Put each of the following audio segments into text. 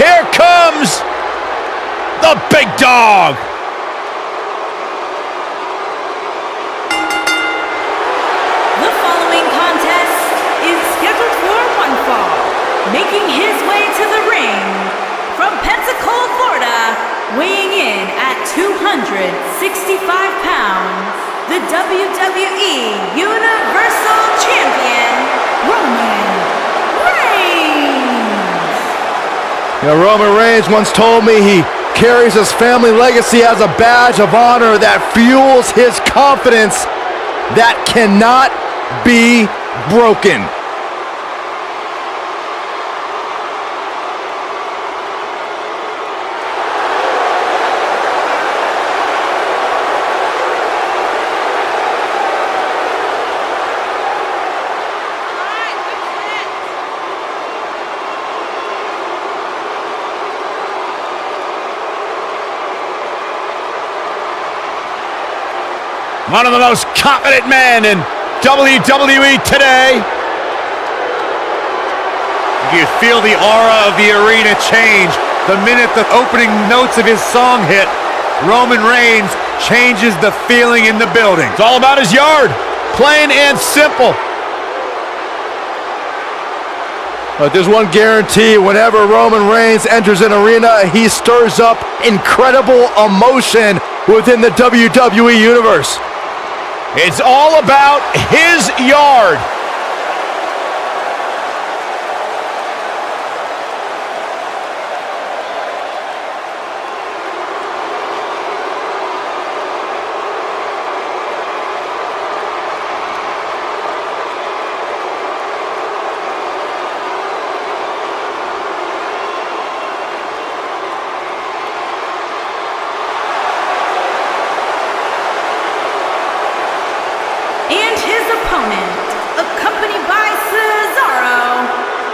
Here comes the big dog. The following contest is scheduled for one fall. Making his way to the ring from Pensacola, Florida, weighing in at 265 pounds, the WWE Universal Champion, Roman Reigns. You know, Roman Reigns once told me he carries his family legacy as a badge of honor that fuels his confidence that cannot be broken. One of the most confident men in WWE today. You feel the aura of the arena change the minute the opening notes of his song hit. Roman Reigns changes the feeling in the building. It's all about his yard, plain and simple. But there's one guarantee: whenever Roman Reigns enters an arena, he stirs up incredible emotion within the WWE Universe. It's all about his yard. And his opponent, accompanied by Cesaro,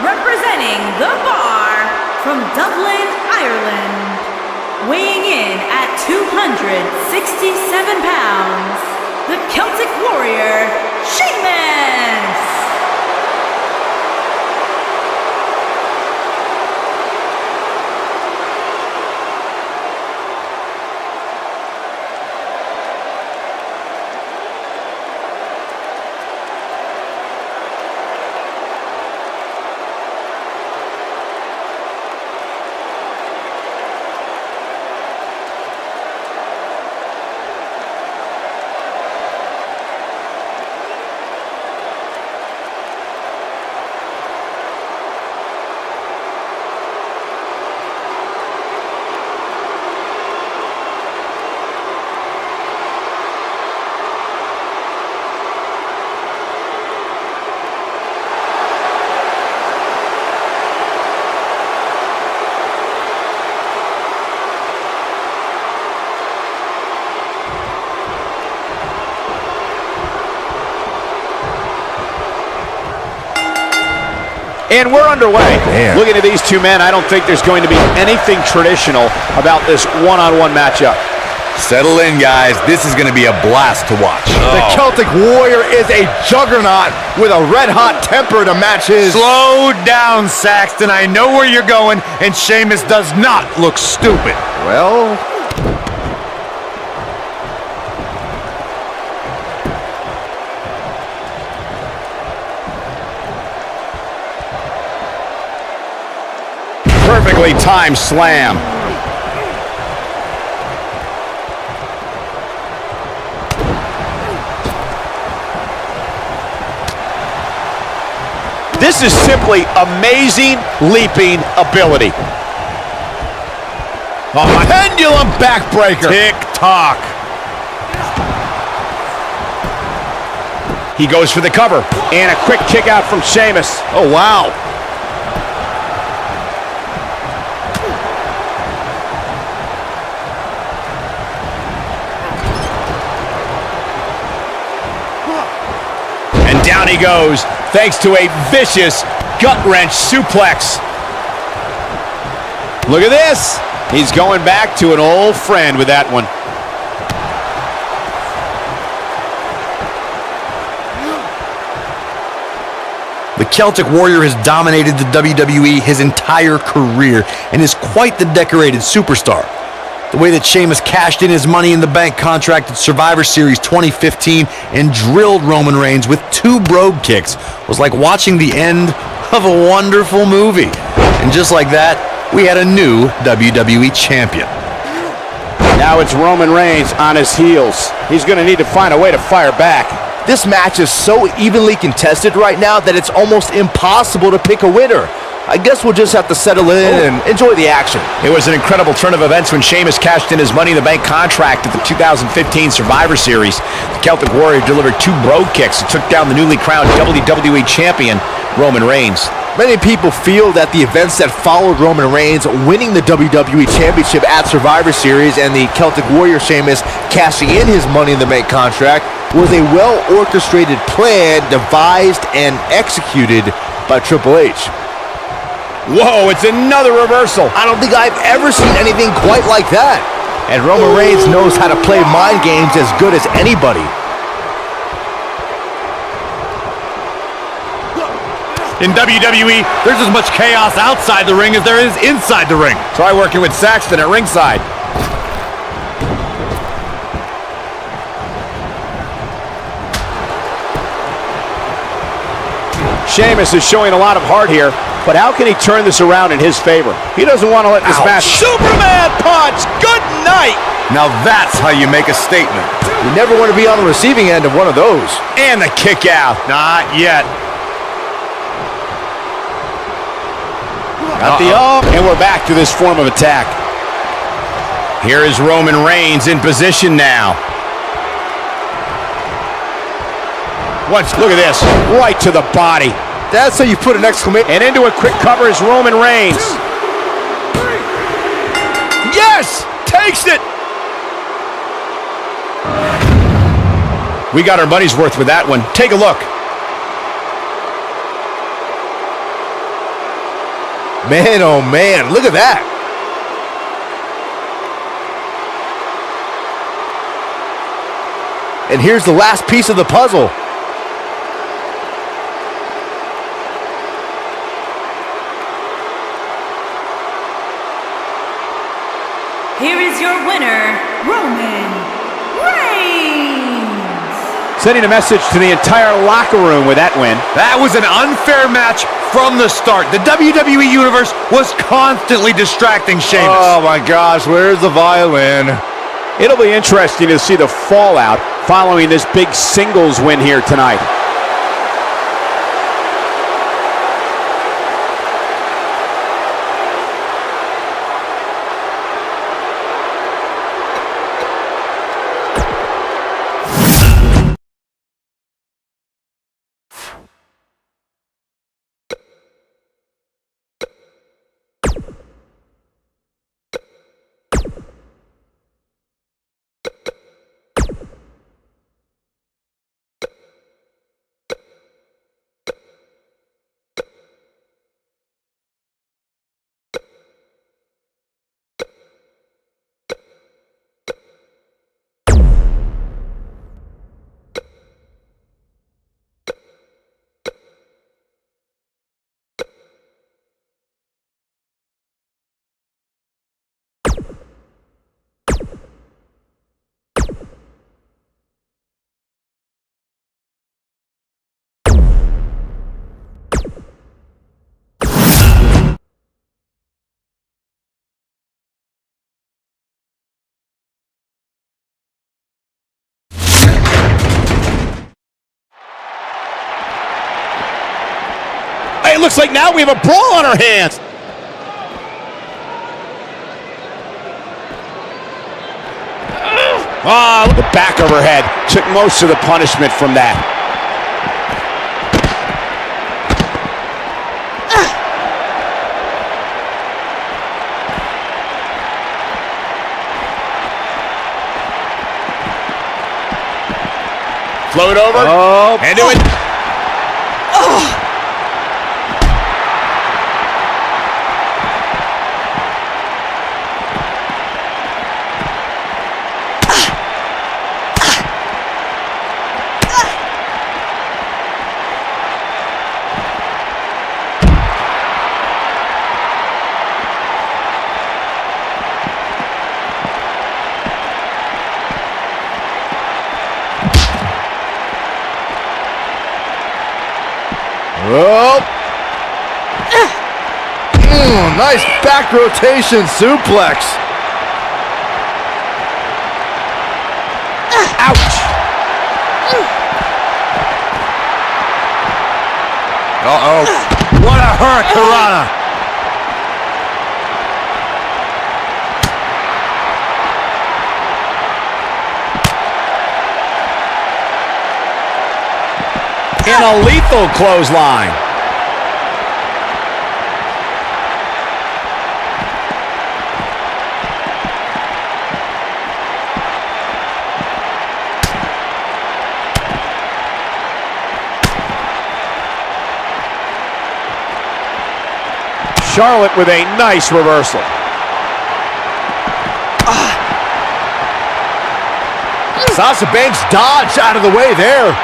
representing the Bar from Dublin, Ireland, weighing in at 267 pounds, the Celtic Warrior, Sheamus. And we're underway. Man. Looking at these two men, I don't think there's going to be anything traditional about this one-on-one matchup. Settle in, guys. This is going to be a blast to watch. The Celtic Warrior is a juggernaut with a red-hot temper to match his. Slow down, Saxton. I know where you're going, and Sheamus does not look stupid. Well, Perfectly timed slam. This is simply amazing leaping ability. a pendulum backbreaker. Tick-tock. He goes for the cover. And a quick kick out from Sheamus. Oh, wow. And down he goes, thanks to a vicious gut-wrench suplex. Look at this. He's going back to an old friend with that one. The Celtic Warrior has dominated the WWE his entire career and is quite the decorated superstar. The way that Sheamus cashed in his Money in the Bank contract at Survivor Series 2015 and drilled Roman Reigns with 2 brogue kicks was like watching the end of a wonderful movie. And just like that, we had a new WWE champion. Now it's Roman Reigns on his heels. He's going to need to find a way to fire back. This match is so evenly contested right now that it's almost impossible to pick a winner. I guess we'll just have to settle in and enjoy the action. It was an incredible turn of events when Sheamus cashed in his Money in the Bank contract at the 2015 Survivor Series. The Celtic Warrior delivered 2 brogue kicks and took down the newly crowned WWE champion, Roman Reigns. Many people feel that the events that followed Roman Reigns winning the WWE Championship at Survivor Series and the Celtic Warrior Sheamus cashing in his Money in the Bank contract was a well-orchestrated plan devised and executed by Triple H. Whoa, it's another reversal. I don't think I've ever seen anything quite like that. And Roman Reigns knows how to play mind games as good as anybody. In WWE, there's as much chaos outside the ring as there is inside the ring. Try working with Saxton at ringside. Sheamus is showing a lot of heart here, but how can he turn this around in his favor? He doesn't want to let this match... Superman punch! Good night! Now that's how you make a statement. You never want to be on the receiving end of one of those. And the kick out. Not yet. Got the up, and we're back to this form of attack. Here is Roman Reigns in position now. Look at this, right to the body. That's how you put an exclamation. And into a quick cover is Roman Reigns. Yes! Takes it! We got our money's worth with that one. Take a look. Man, oh man, look at that. And here's the last piece of the puzzle. Here is your winner, Roman Reigns. Sending a message to the entire locker room with that win. That was an unfair match from the start. The WWE Universe was constantly distracting Sheamus. Oh my gosh, where's the violin? It'll be interesting to see the fallout following this big singles win here tonight. It looks like now we have a brawl on our hands. The back of her head took most of the punishment from that. Float over. And do it. Oh. Nice back rotation suplex. Ouch. Uh-oh. What a hurricanrana. And a lethal clothesline. Charlotte with a nice reversal. Sasha Banks dodged out of the way there.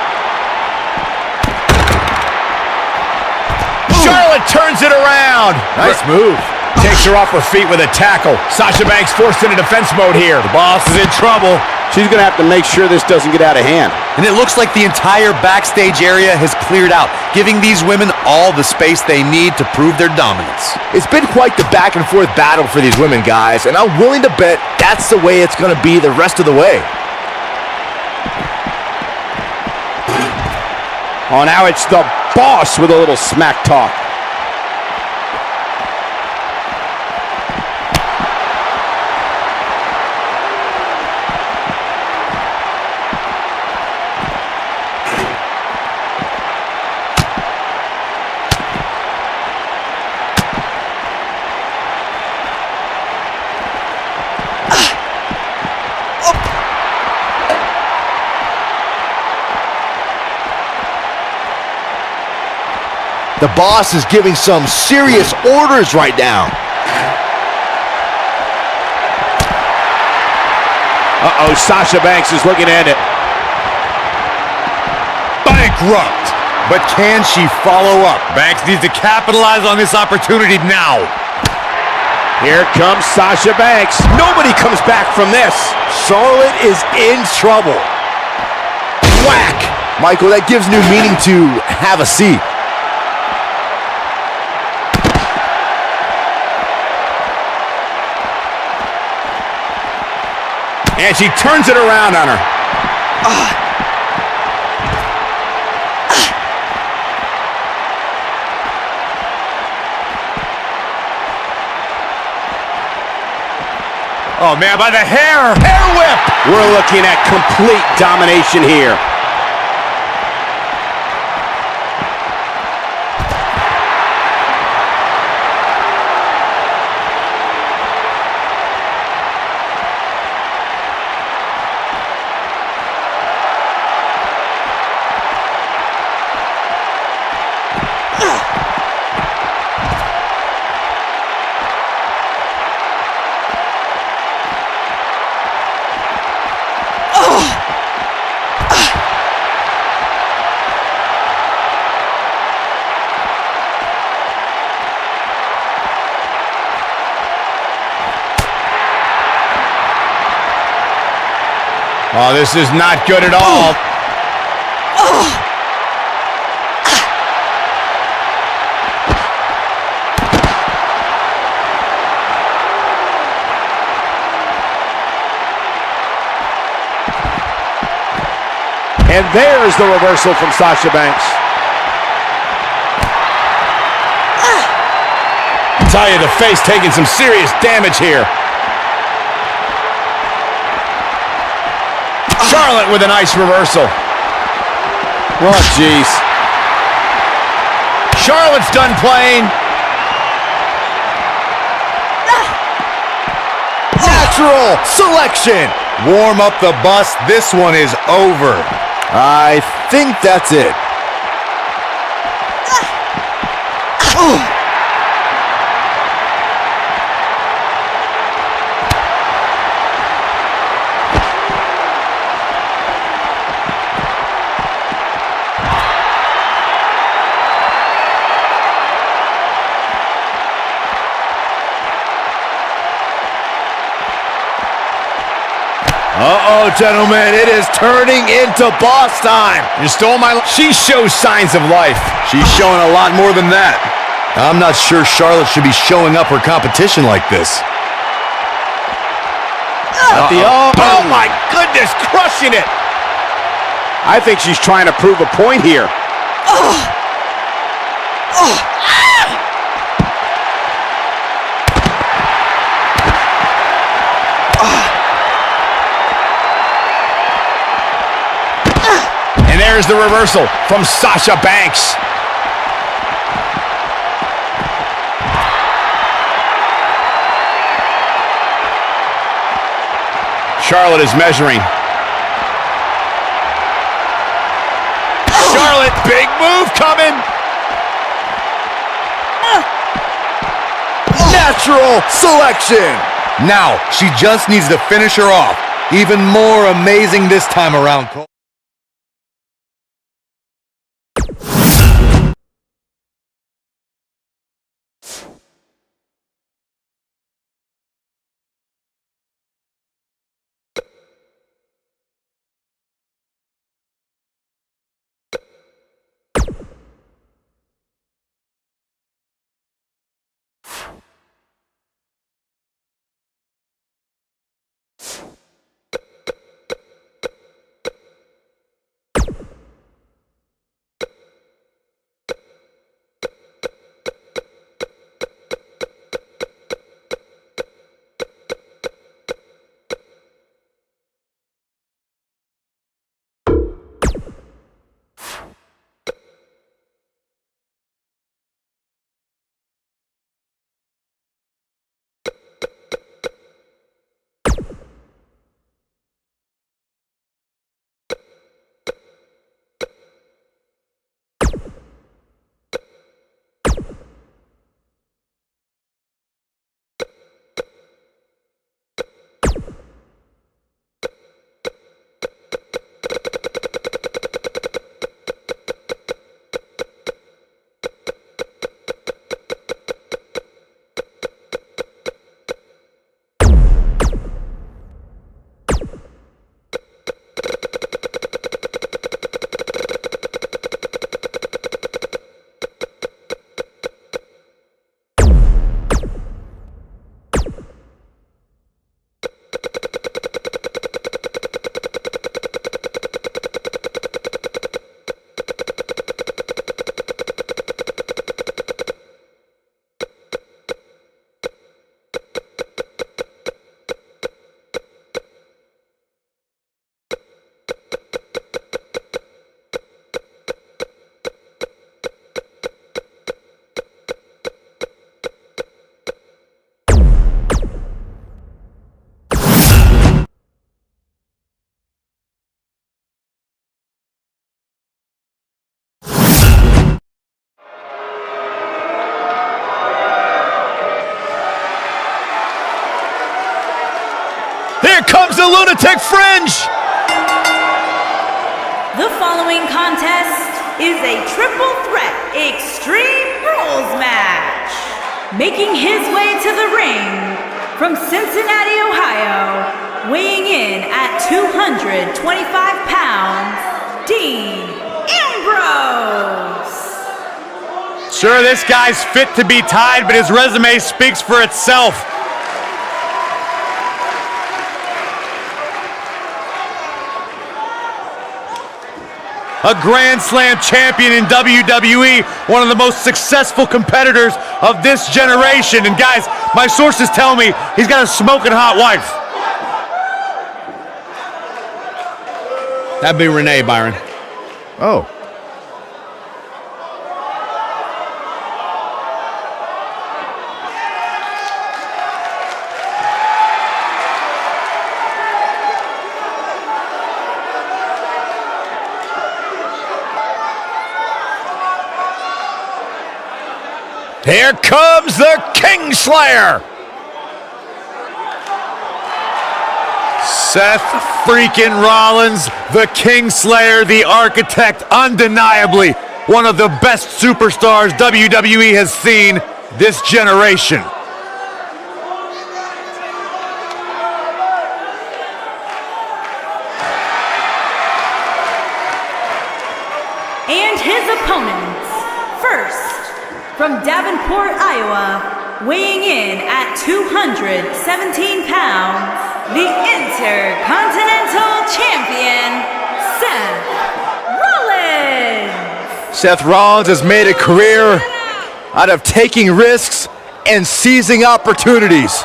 Charlotte turns it around. Nice move. Takes her off her feet with a tackle. Sasha Banks forced into defense mode here. The boss is in trouble. She's going to have to make sure this doesn't get out of hand. And it looks like the entire backstage area has cleared out, giving these women all the space they need to prove their dominance. It's been quite the back and forth battle for these women, guys, and I'm willing to bet that's the way it's going to be the rest of the way. Oh, now it's the boss with a little smack talk. The boss is giving some serious orders right now. Uh-oh, Sasha Banks is looking at it. Bankrupt. But can she follow up? Banks needs to capitalize on this opportunity now. Here comes Sasha Banks. Nobody comes back from this. Charlotte is in trouble. Whack! Michael, that gives new meaning to have a seat. And she turns it around on her. Oh, man, by the hair. Hair whip! We're looking at complete domination here. Oh, this is not good at all. And there's the reversal from Sasha Banks. I tell you, the face taking some serious damage here. Charlotte with a nice reversal. Oh, jeez. Charlotte's done playing. Natural selection. Warm up the bus. This one is over. I think that's it. Uh-oh, gentlemen, it is turning into boss time. You stole my... She shows signs of life. She's showing a lot more than that. I'm not sure Charlotte should be showing up her competition like this. Oh my goodness, crushing it. I think she's trying to prove a point here. And there's the reversal from Sasha Banks. Charlotte is measuring. Charlotte, big move coming. Natural selection. Now, she just needs to finish her off. Even more amazing this time around, Cole. Here comes the lunatic fringe. The following contest is a triple threat extreme rules match. Making his way to the ring from Cincinnati, Ohio, weighing in at 225 pounds, Dean Ambrose. Sure, this guy's fit to be tied, but his resume speaks for itself. A Grand Slam champion in WWE, one of the most successful competitors of this generation. And guys, my sources tell me he's got a smoking hot wife. That'd be Renee, Byron. Oh. Here comes the Kingslayer. Seth freaking Rollins, the Kingslayer, the architect, undeniably one of the best superstars WWE has seen this generation. from Davenport, Iowa, weighing in at 217 pounds, the Intercontinental Champion, Seth Rollins. Seth Rollins has made a career out of taking risks and seizing opportunities.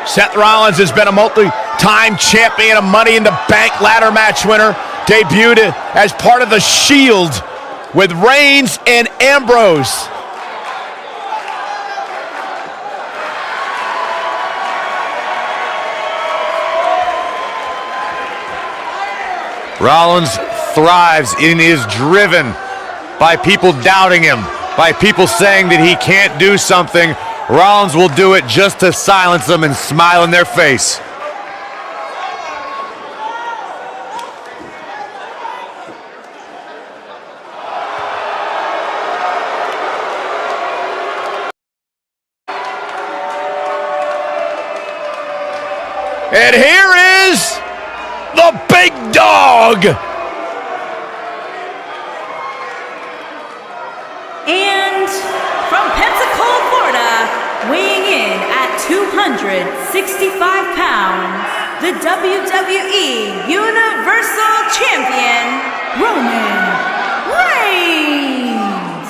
Seth Rollins has been a multi-time champion, a Money in the Bank ladder match winner, debuted as part of the Shield with Reigns and Ambrose. Rollins thrives and is driven by people doubting him, by people saying that he can't do something. Rollins will do it just to silence them and smile in their face. And here is the big dog. And from Pensacola, Florida, weighing in at 265 pounds, the WWE Universal Champion, Roman Reigns.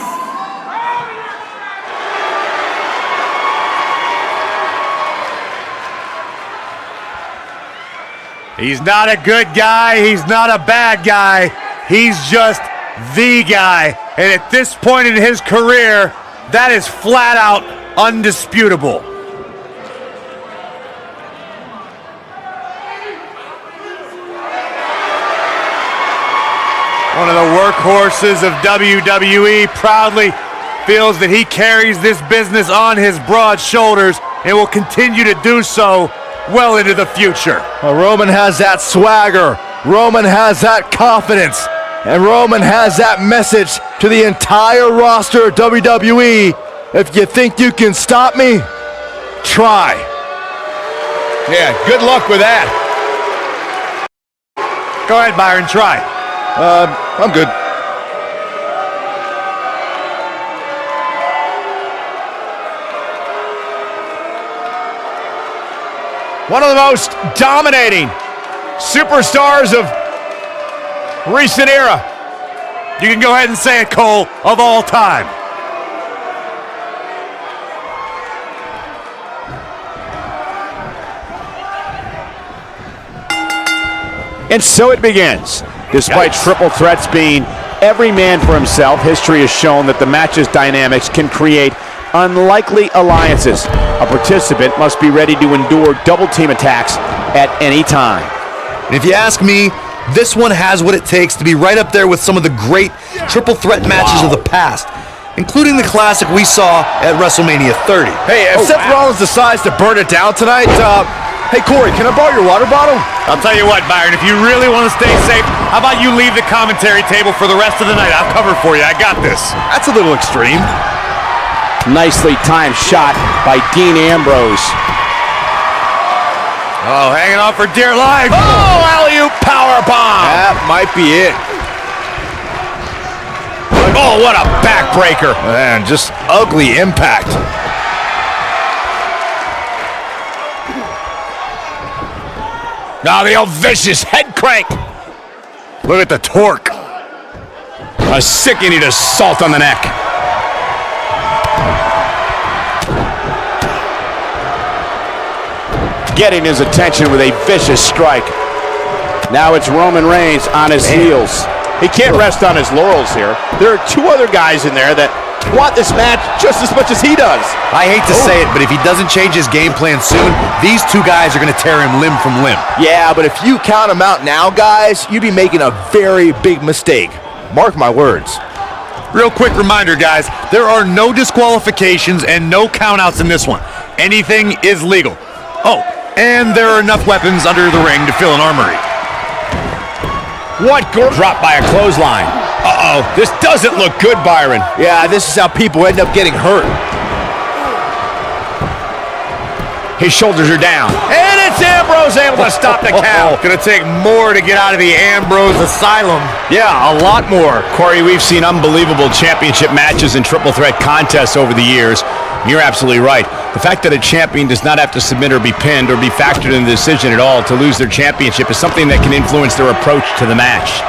He's not a good guy, he's not a bad guy, he's just the guy. And at this point in his career, that is flat out undisputable. One of the workhorses of WWE proudly feels that he carries this business on his broad shoulders and will continue to do so well into the future. Well, Roman has that swagger. Roman has that confidence. And Roman has that message to the entire roster of WWE. If you think you can stop me, try. Yeah, good luck with that. Go ahead, Byron, try. I'm good. One of the most dominating superstars of recent era. You can go ahead and say it, Cole, of all time. And so it begins. Despite triple threats being every man for himself, history has shown that the match's dynamics can create unlikely alliances. A participant must be ready to endure double team attacks at any time. And if you ask me, this one has what it takes to be right up there with some of the great triple threat matches of the past, including the classic we saw at WrestleMania 30. Hey, if Seth Rollins decides to burn it down tonight, hey Corey, can I borrow your water bottle? I'll tell you what, Byron, if you really want to stay safe, how about you leave the commentary table for the rest of the night? I'll cover for you. I got this. That's a little extreme. Nicely timed shot by Dean Ambrose. Oh, hanging on for dear life. Oh, alley-oop powerbomb. That might be it. Oh, what a backbreaker. Man, just ugly impact. Now the old vicious head crank. Look at the torque. A sickening assault on the neck. Getting his attention with a vicious strike. Now it's Roman Reigns on his heels. He can't rest on his laurels here. There are two other guys in there that want this match just as much as he does. I hate to say it, but if he doesn't change his game plan soon, these two guys are going to tear him limb from limb. Yeah, but if you count him out now, guys, you'd be making a very big mistake. Mark my words. Real quick reminder, guys, there are no disqualifications and no countouts in this one. Anything is legal. Oh, and there are enough weapons under the ring to fill an armory. What drop by a clothesline. Uh-oh, this doesn't look good, Byron. Yeah, this is how people end up getting hurt. His shoulders are down. And Ambrose able to stop the count. Gonna take more to get out of the Ambrose Asylum. Yeah, a lot more. Corey, we've seen unbelievable championship matches and triple threat contests over the years. You're absolutely right. The fact that a champion does not have to submit or be pinned or be factored in the decision at all to lose their championship is something that can influence their approach to the match.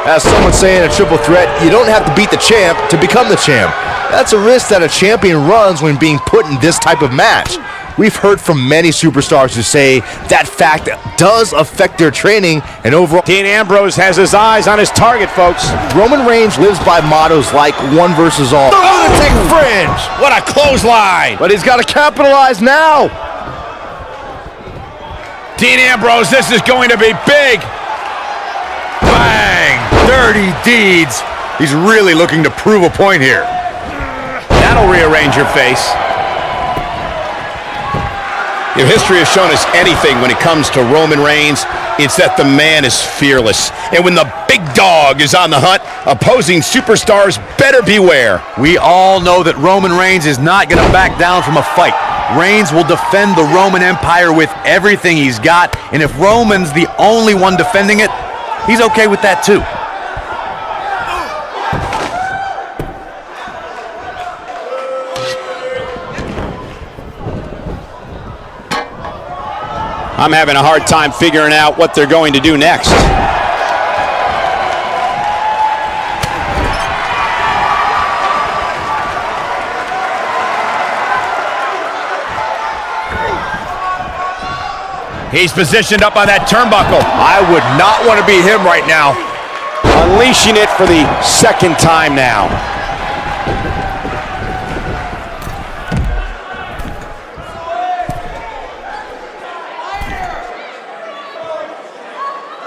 As someone saying a triple threat, you don't have to beat the champ to become the champ. That's a risk that a champion runs when being put in this type of match. We've heard from many superstars who say that fact does affect their training and overall. Dean Ambrose has his eyes on his target, folks. Roman Reigns lives by mottos like one versus all. The lunatic fringe! What a clothesline! But he's got to capitalize now. Dean Ambrose, this is going to be big. Bang! Dirty deeds. He's really looking to prove a point here. That'll rearrange your face. If history has shown us anything when it comes to Roman Reigns, it's that the man is fearless. And when the big dog is on the hunt, opposing superstars better beware. We all know that Roman Reigns is not going to back down from a fight. Reigns will defend the Roman Empire with everything he's got, and if Roman's the only one defending it, he's okay with that too. I'm having a hard time figuring out what they're going to do next. He's positioned up on that turnbuckle. I would not want to be him right now. Unleashing it for the second time now.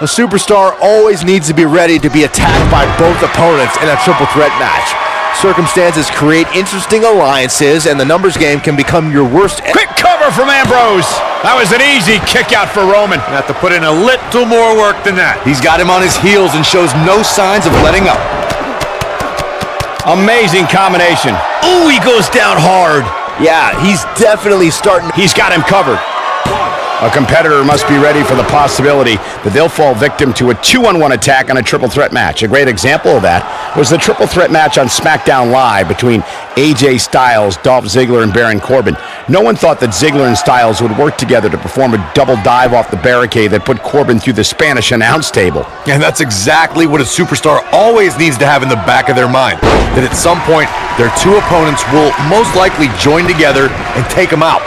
A superstar always needs to be ready to be attacked by both opponents in a triple threat match. Circumstances create interesting alliances, and the numbers game can become your worst. Quick cover from Ambrose. That was an easy kick out for Roman. Have to put in a little more work than that. He's got him on his heels and shows no signs of letting up. Amazing combination. Ooh, he goes down hard. Yeah, he's definitely starting. He's got him covered. A competitor must be ready for the possibility that they'll fall victim to a 2-on-1 attack on a triple threat match. A great example of that was the triple threat match on SmackDown Live between AJ Styles, Dolph Ziggler, and Baron Corbin. No one thought that Ziggler and Styles would work together to perform a double dive off the barricade that put Corbin through the Spanish announce table. And that's exactly what a superstar always needs to have in the back of their mind. That at some point, their two opponents will most likely join together and take them out.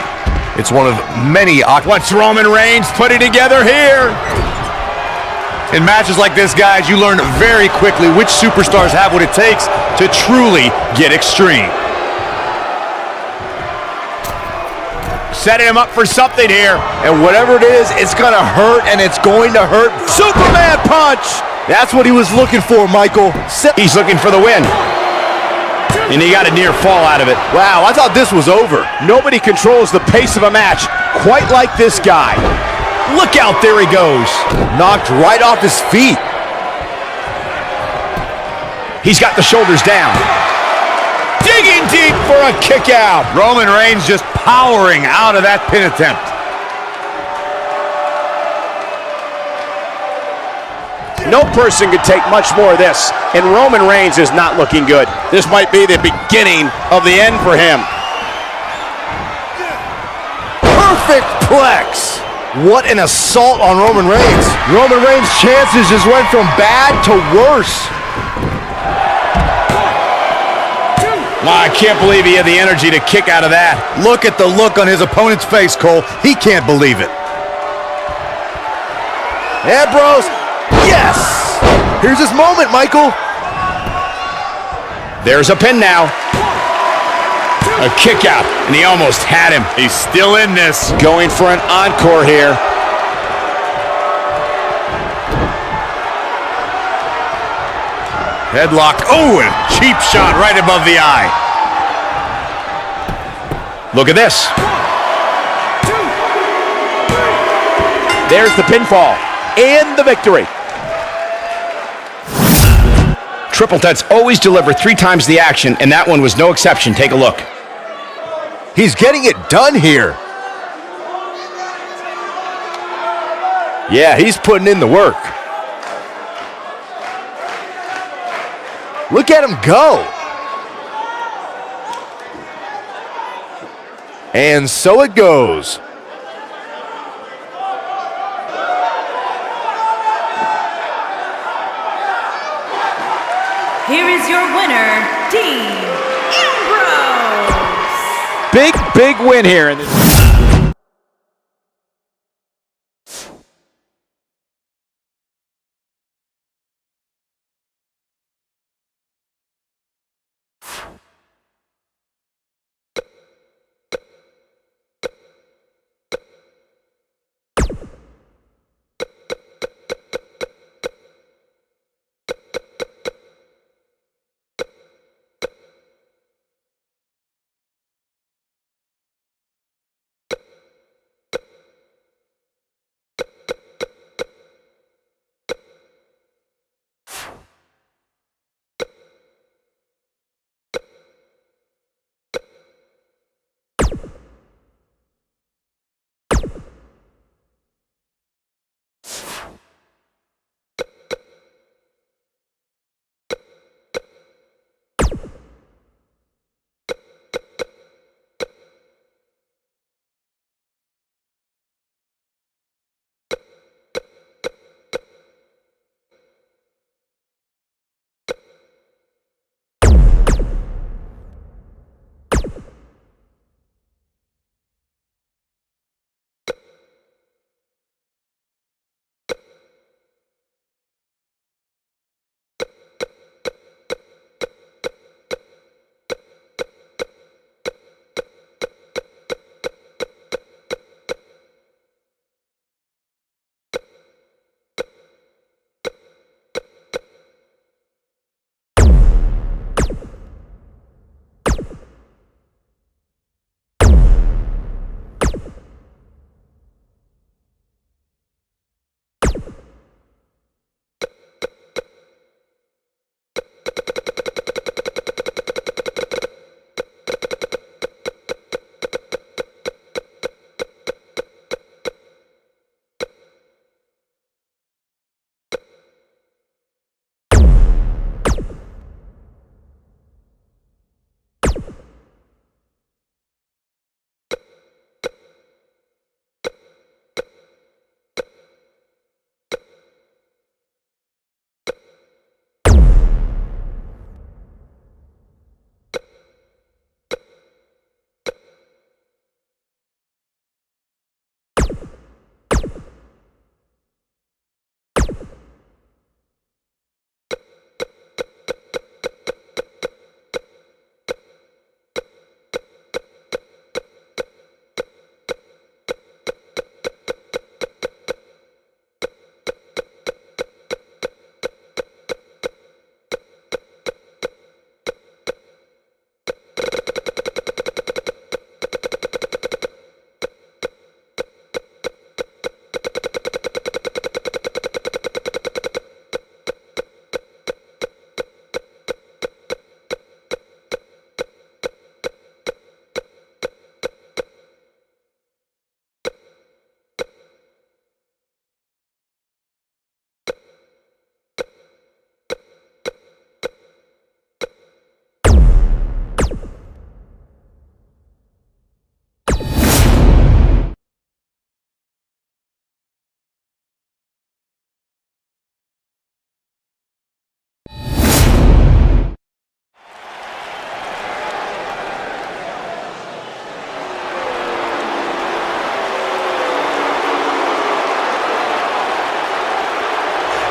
It's one of many. What's Roman Reigns putting together here? In matches like this, guys, you learn very quickly which superstars have what it takes to truly get extreme. Setting him up for something here. And whatever it is, it's going to hurt, and it's going to hurt. Superman punch! That's what he was looking for, Michael. He's looking for the win. And he got a near fall out of it. Wow, I thought this was over. Nobody controls the pace of a match quite like this guy. Look out, there he goes. Knocked right off his feet. He's got the shoulders down. Digging deep for a kick out. Roman Reigns just powering out of that pin attempt. No person could take much more of this, and Roman Reigns is not looking good. This might be the beginning of the end for him. Perfect plex. What an assault on Roman Reigns. Roman Reigns' chances just went from bad to worse. I can't believe he had the energy to kick out of that. Look at the look on his opponent's face, Cole. He can't believe it. Ambrose. Yes! Here's his moment, Michael. There's a pin now. A kick out, and he almost had him. He's still in this. Going for an encore here. Headlock. Oh, and a cheap shot right above the eye. Look at this. There's the pinfall and the victory. Triple threats always deliver 3 times the action, and that one was no exception. Take a look. He's getting it done here. Yeah, he's putting in the work. Look at him go. And so it goes. Here is your winner, Dean Ambrose. Big win here in this.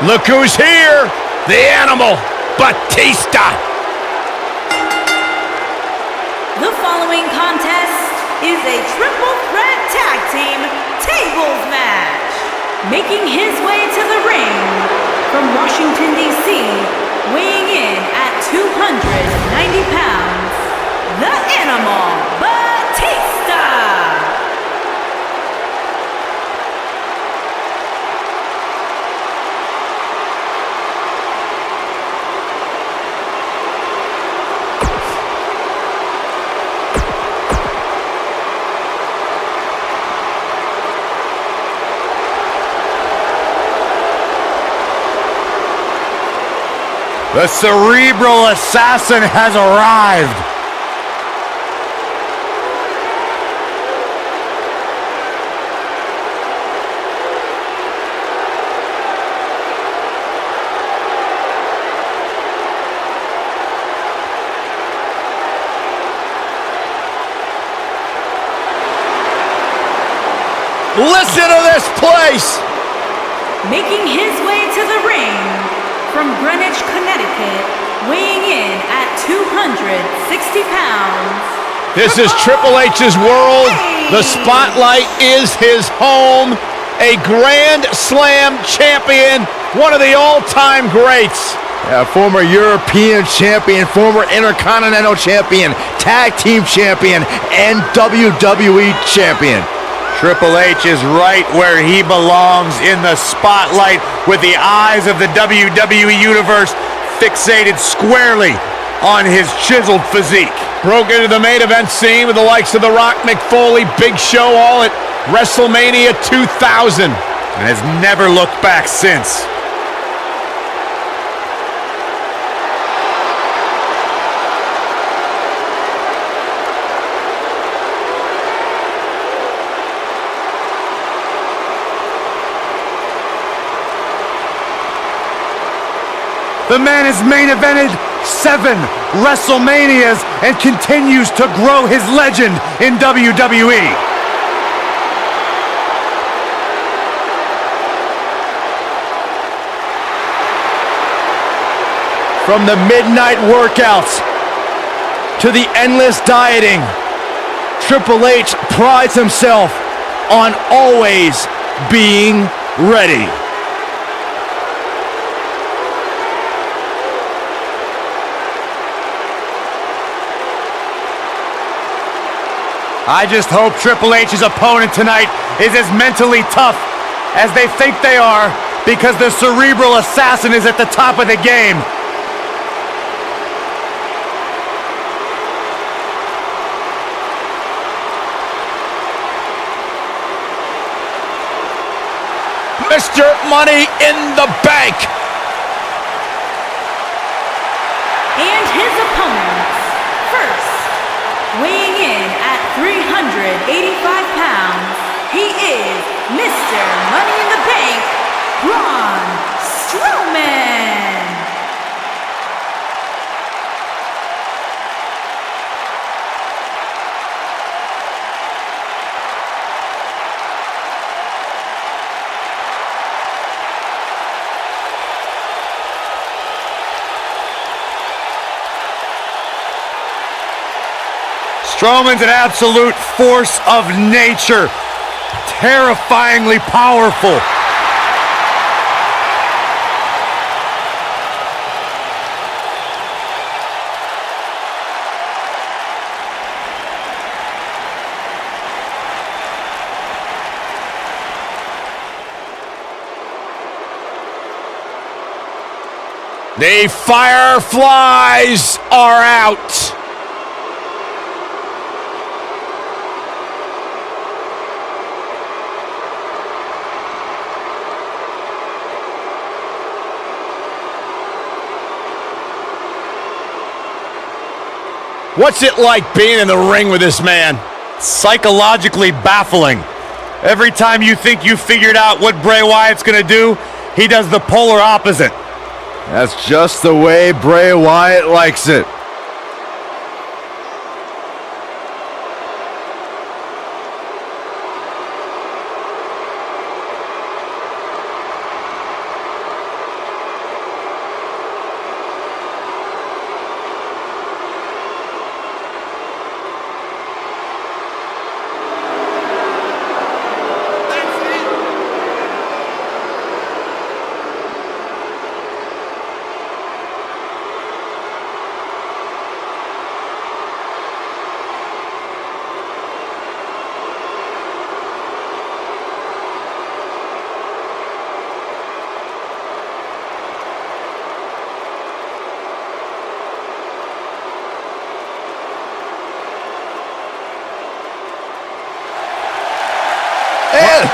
Look who's here, the animal, Batista. The following contest is a triple threat tag team tables match. Making his way to the ring from Washington, D.C., weighing in at 290 pounds, the animal, Batista. The cerebral assassin has arrived. Listen to this place! Making his way to the ring from Greenwich, Connecticut, weighing in at 260 pounds. This is Triple H's world. The spotlight is his home. A Grand Slam champion, one of the all-time greats. Former European champion, former Intercontinental champion, Tag Team champion, and WWE champion. Triple H is right where he belongs, in the spotlight, with the eyes of the WWE Universe fixated squarely on his chiseled physique. Broke into the main event scene with the likes of The Rock, Mick Foley, Big Show, all at WrestleMania 2000. And has never looked back since. The man has main evented 7 WrestleManias and continues to grow his legend in WWE. From the midnight workouts to the endless dieting, Triple H prides himself on always being ready. I just hope Triple H's opponent tonight is as mentally tough as they think they are, because the cerebral assassin is at the top of the game. Mr. Money in the Bank. And his opponents, first, weighing in at 385 pounds, he is Mr. Money in the Bank, Braun Strowman. Strowman's an absolute force of nature, terrifyingly powerful. The Fireflies are out. What's it like being in the ring with this man? Psychologically baffling. Every time you think you figured out what Bray Wyatt's gonna do, he does the polar opposite. That's just the way Bray Wyatt likes it.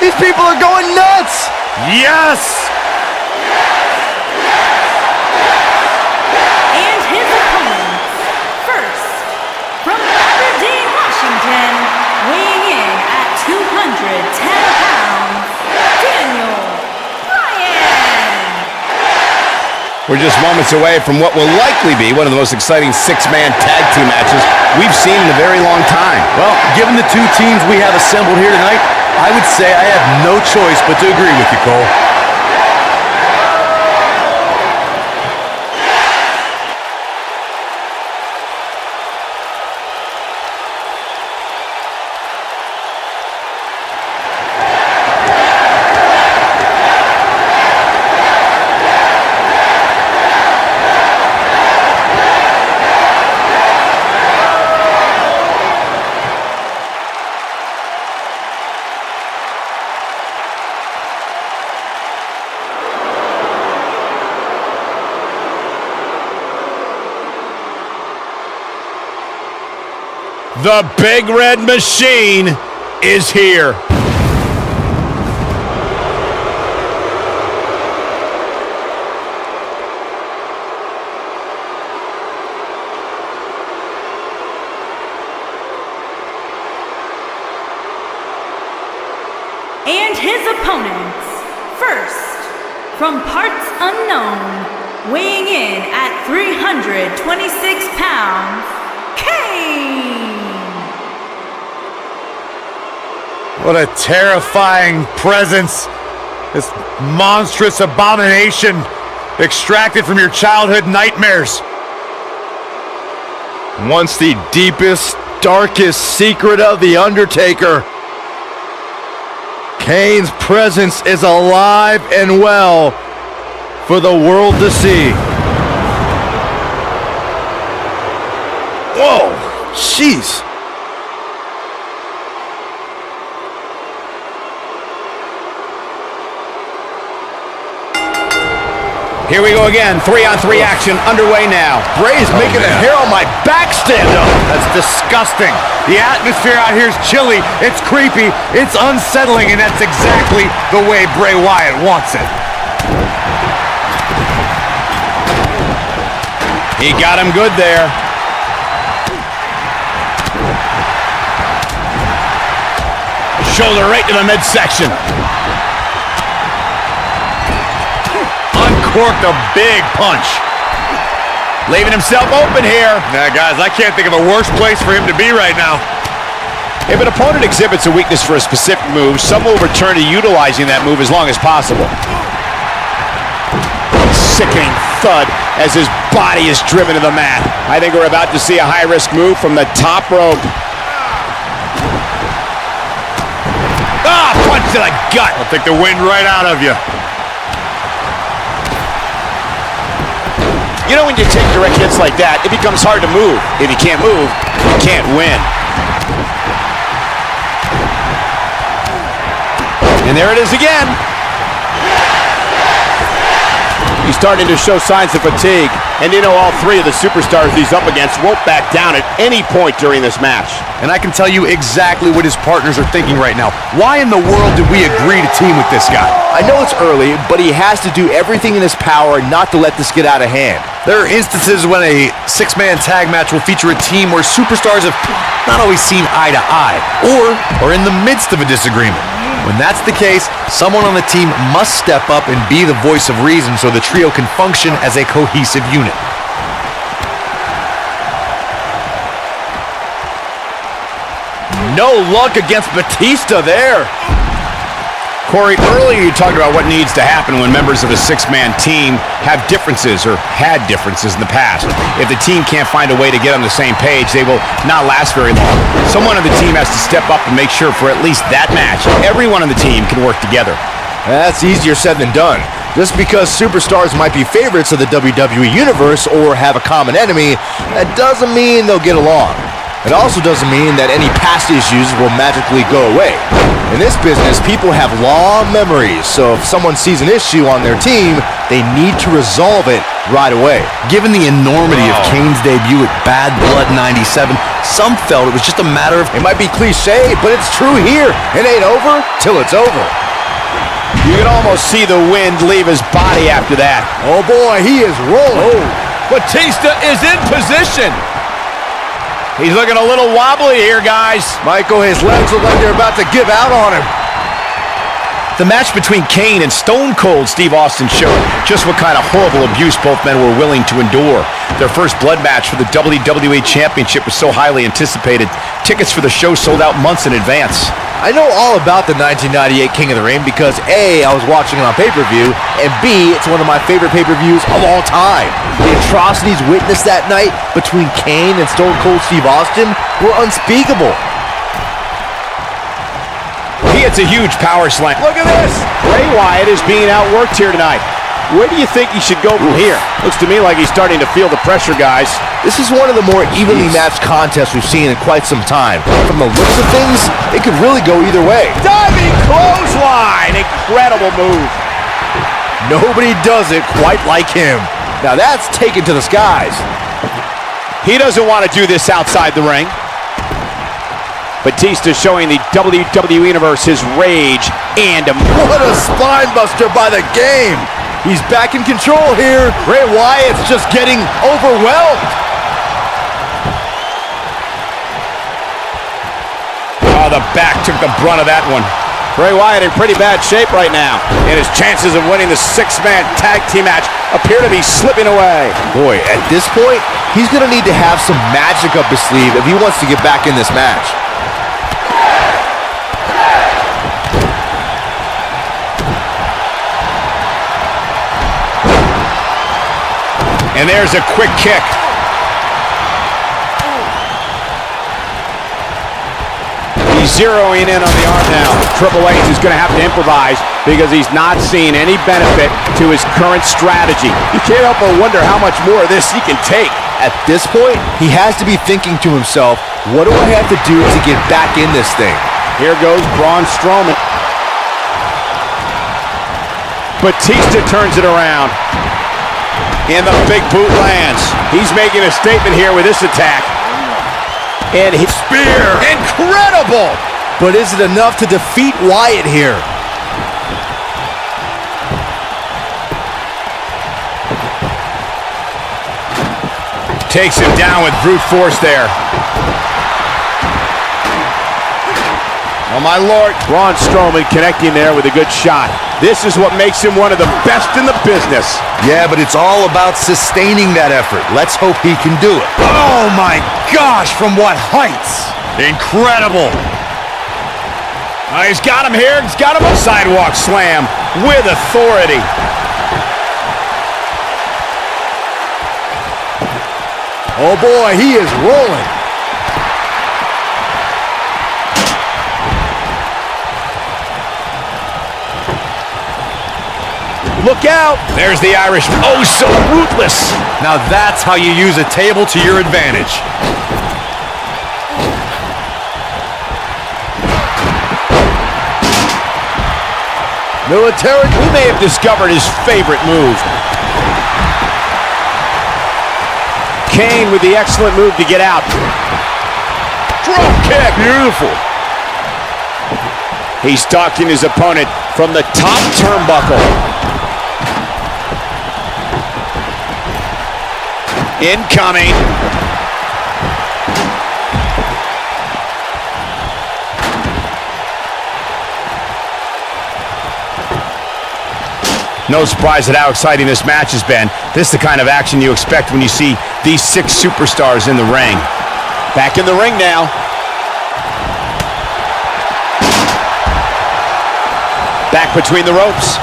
These people are going nuts! Yes! We're just moments away from what will likely be one of the most exciting six-man tag team matches we've seen in a very long time. Well, given the two teams we have assembled here tonight, I would say I have no choice but to agree with you, Cole. The Big Red Machine is here. And his opponents, first, from parts unknown, weighing in at 326 pounds, Kane! What a terrifying presence. This monstrous abomination extracted from your childhood nightmares. Once the deepest, darkest secret of The Undertaker, Kane's presence is alive and well for the world to see. Whoa, jeez. Here we go again. 3-on-3 action underway now. Bray's making the hair on my back stand up. That's disgusting. The atmosphere out here is chilly, it's creepy, it's unsettling, and that's exactly the way Bray Wyatt wants it. He got him good there. Shoulder right to the midsection. Uncorked a big punch. Leaving himself open here. Now, guys, I can't think of a worse place for him to be right now. If an opponent exhibits a weakness for a specific move, some will return to utilizing that move as long as possible. Sickening thud as his body is driven to the mat. I think we're about to see a high-risk move from the top rope. Ah, punch to the gut. I'll take the wind right out of you. You know, when you take direct hits like that, it becomes hard to move. If you can't move, you can't win. And there it is again. He's starting to show signs of fatigue. And you know, all three of the superstars he's up against won't back down at any point during this match. And I can tell you exactly what his partners are thinking right now. Why in the world did we agree to team with this guy? I know it's early, but he has to do everything in his power not to let this get out of hand. There are instances when a six-man tag match will feature a team where superstars have not always seen eye to eye, or are in the midst of a disagreement. When that's the case, someone on the team must step up and be the voice of reason so the trio can function as a cohesive unit. No luck against Batista there. Corey, earlier you talked about what needs to happen when members of a six-man team have differences or had differences in the past. If the team can't find a way to get on the same page, they will not last very long. Someone on the team has to step up and make sure for at least that match, everyone on the team can work together. That's easier said than done. Just because superstars might be favorites of the WWE Universe or have a common enemy, that doesn't mean they'll get along. It also doesn't mean that any past issues will magically go away. In this business, people have long memories, so if someone sees an issue on their team, they need to resolve it right away. Given the enormity of Kane's debut at Bad Blood 97, some felt it was just a matter of... It might be cliche, but it's true here. It ain't over till it's over. You can almost see the wind leave his body after that. Oh boy, he is rolling. Batista is in position. He's looking a little wobbly here, guys. Michael, his legs look like they're about to give out on him. The match between Kane and Stone Cold Steve Austin showed just what kind of horrible abuse both men were willing to endure. Their first blood match for the WWE Championship was so highly anticipated, tickets for the show sold out months in advance. I know all about the 1998 King of the Ring because A, I was watching it on pay-per-view, and B, it's one of my favorite pay-per-views of all time. The atrocities witnessed that night between Kane and Stone Cold Steve Austin were unspeakable. He hits a huge power slam. Look at this! Bray Wyatt is being outworked here tonight. Where do you think he should go from here? Looks to me like he's starting to feel the pressure, guys. This is one of the more evenly matched contests we've seen in quite some time. From the looks of things, it could really go either way. Diving clothesline! Incredible move. Nobody does it quite like him. Now that's taken to the skies. He doesn't want to do this outside the ring. Batista showing the WWE Universe his rage and emotion. What a spine buster by the game. He's back in control here. Bray Wyatt's just getting overwhelmed. Oh, the back took the brunt of that one. Bray Wyatt in pretty bad shape right now, and his chances of winning the six-man tag team match appear to be slipping away. Boy, at this point, he's going to need to have some magic up his sleeve if he wants to get back in this match. And there's a quick kick. He's zeroing in on the arm now. Triple H is going to have to improvise because he's not seeing any benefit to his current strategy. You can't help but wonder how much more of this he can take. At this point, he has to be thinking to himself, what do I have to do to get back in this thing? Here goes Braun Strowman. Batista turns it around. And the big boot lands. He's making a statement here with this attack. And his spear. Incredible! But is it enough to defeat Wyatt here? Takes him down with brute force there. Oh, my Lord. Braun Strowman connecting there with a good shot. This is what makes him one of the best in the business. Yeah, but it's all about sustaining that effort. Let's hope he can do it. Oh my gosh, from what heights? Incredible. He's got him here. He's got him a sidewalk slam with authority. Oh boy, he is rolling. Look out! There's the Irish. Oh, so ruthless. Now that's how you use a table to your advantage. Military. We may have discovered his favorite move. Kane with the excellent move to get out. Drop kick. Beautiful. He's stalking his opponent from the top turnbuckle. Incoming. No surprise at how exciting this match has been. This is the kind of action you expect when you see these six superstars in the ring. Back in the ring now. Back between the ropes.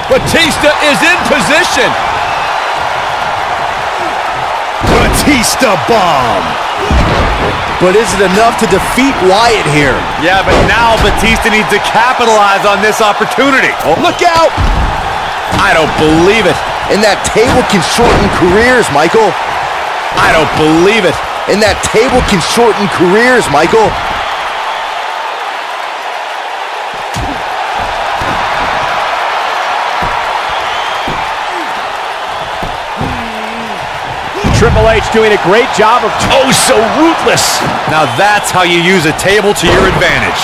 Batista is in position. Batista bomb. But is it enough to defeat Wyatt here? Yeah, but now Batista needs to capitalize on this opportunity. Oh, look out! I don't believe it. And that table can shorten careers, Michael. I don't believe it. And that table can shorten careers, Michael. Triple H doing a great job of so ruthless. Now that's how you use a table to your advantage.